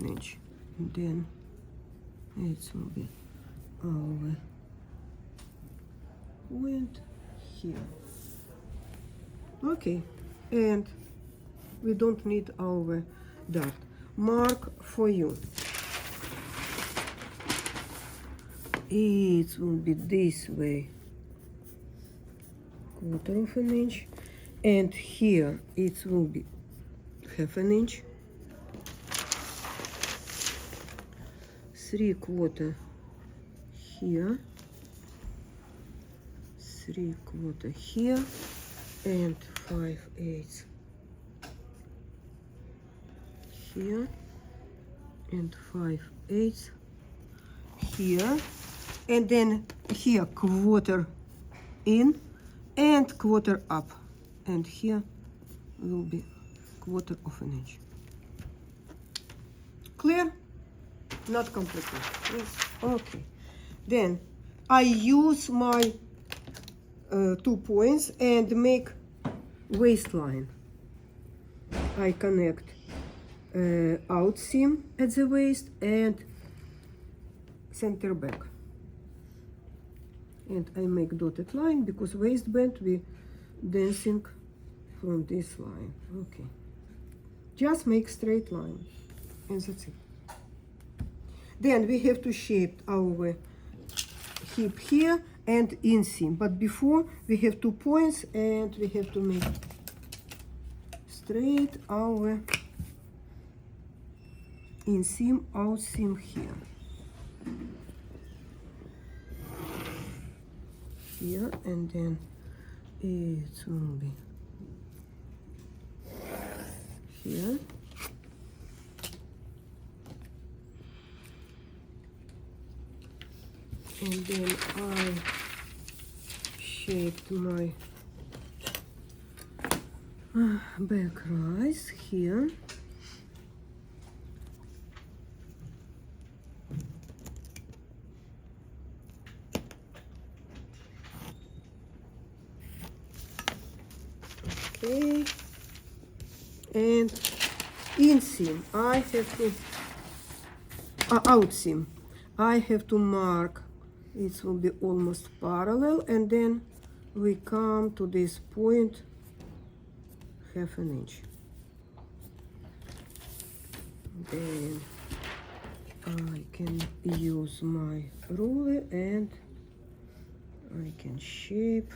inch. And then it will be our point here. Okay, and we don't need our dart. Mark for you. It will be this way, 1/4 of an inch, and here it will be 1/2 inch, 3/4 here, 3/4 here, and 5/8 here, and 5/8 here, and then here 1/4 in and 1/4 up, and here will be 1/4 of an inch. Clear? Not complicated. Yes. Okay. Then I use my 2 points and make waistline. I connect out seam at the waist and center back. And I make dotted line because waistband we dancing from this line. Okay. Just make straight line. And that's it. Then we have to shape our hip here and inseam. But before we have 2 points and we have to make straight our inseam, outseam here. Here, and then it will be here. And then I shaped my back rise here. Okay, and inseam I have to outseam I have to mark. It will be almost parallel, and then we come to this point 1/2 inch. Then I can use my ruler and I can shape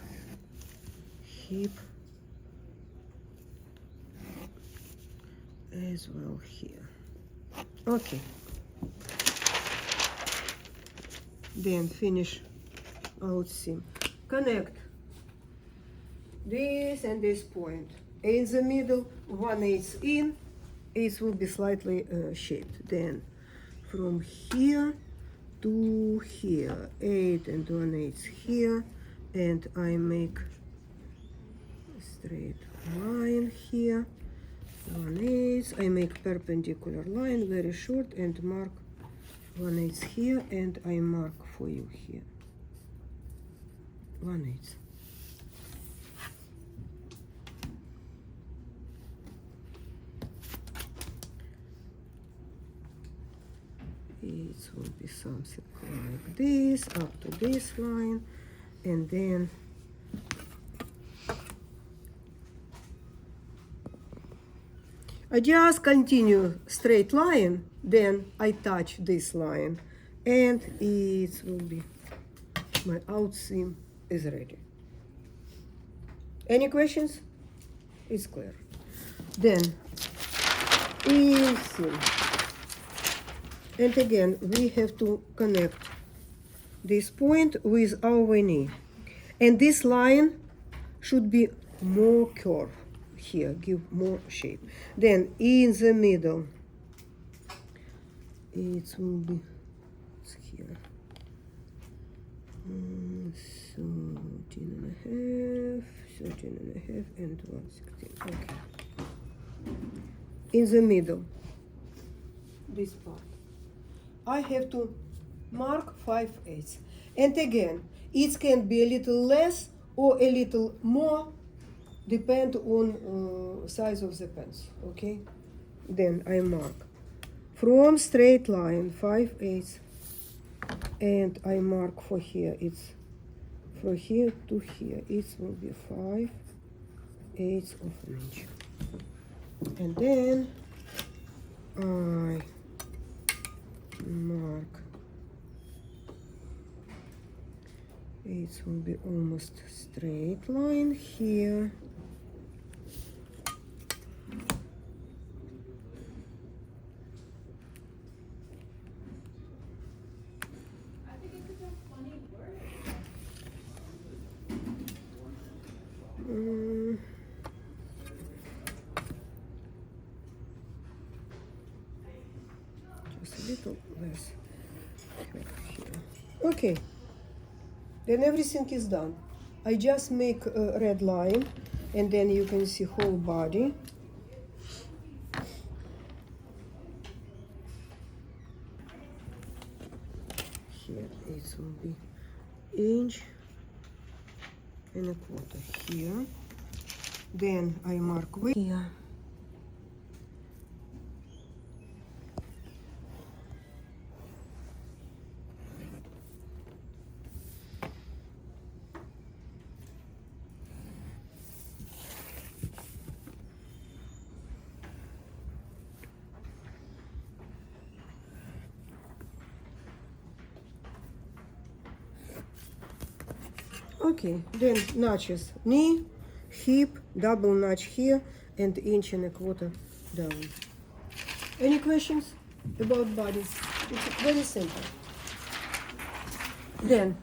hip as well here. Okay. Then finish outseam. Connect this and this point. In the middle, 1/8 in, it will be slightly shaped. Then from here to here, 8 and 1/8 here, and I make a straight line here. 1/8. I make perpendicular line, very short, and mark 1/8 here, and I mark for you here 1/8. It will be something like this up to this line, and then I just continue straight line, then I touch this line, and it will be my outseam is ready. Any questions? It's clear. Then inseam, and again we have to connect this point with our knee, and this line should be more curved. Here, give more shape. Then in the middle, it will be here. 13 and a half, and 1/16. Okay. In the middle, this part, I have to mark 5/8. And again, it can be a little less or a little more, depend on size of the pants. Okay. Then I mark from straight line 5/8, and I mark for here, it's from here to here, it will be 5/8 of an inch. And then I mark, it will be almost straight line here. Just a little less here. Okay, then everything is done. I just make a red line, and then you can see whole body. Here it will be inch and a quarter here. Then I mark here. Okay, then notches, knee, hip, double notch here, and inch and a quarter down. Any questions about body? It's very simple. Then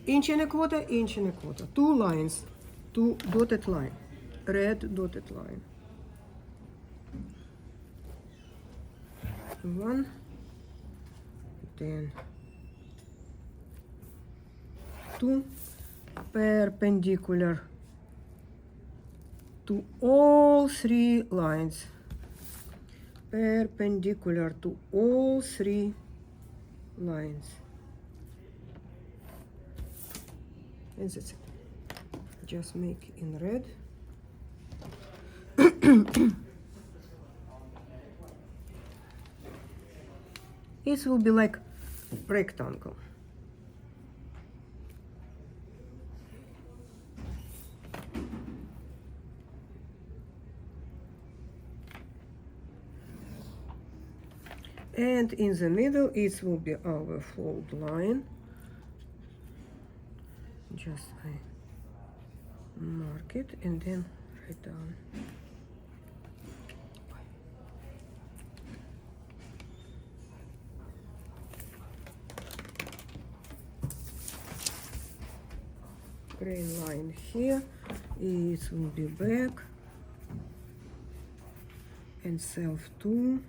inch and a quarter, inch and a quarter. 2 lines, 2 dotted line, red dotted line. 1, then 2 perpendicular to all 3 lines, perpendicular to all 3 lines, and that's it. Just make in red. It will be like rectangle. And in the middle, it will be our fold line. Just I mark it and then write down. Grain line here. It will be back and self 2.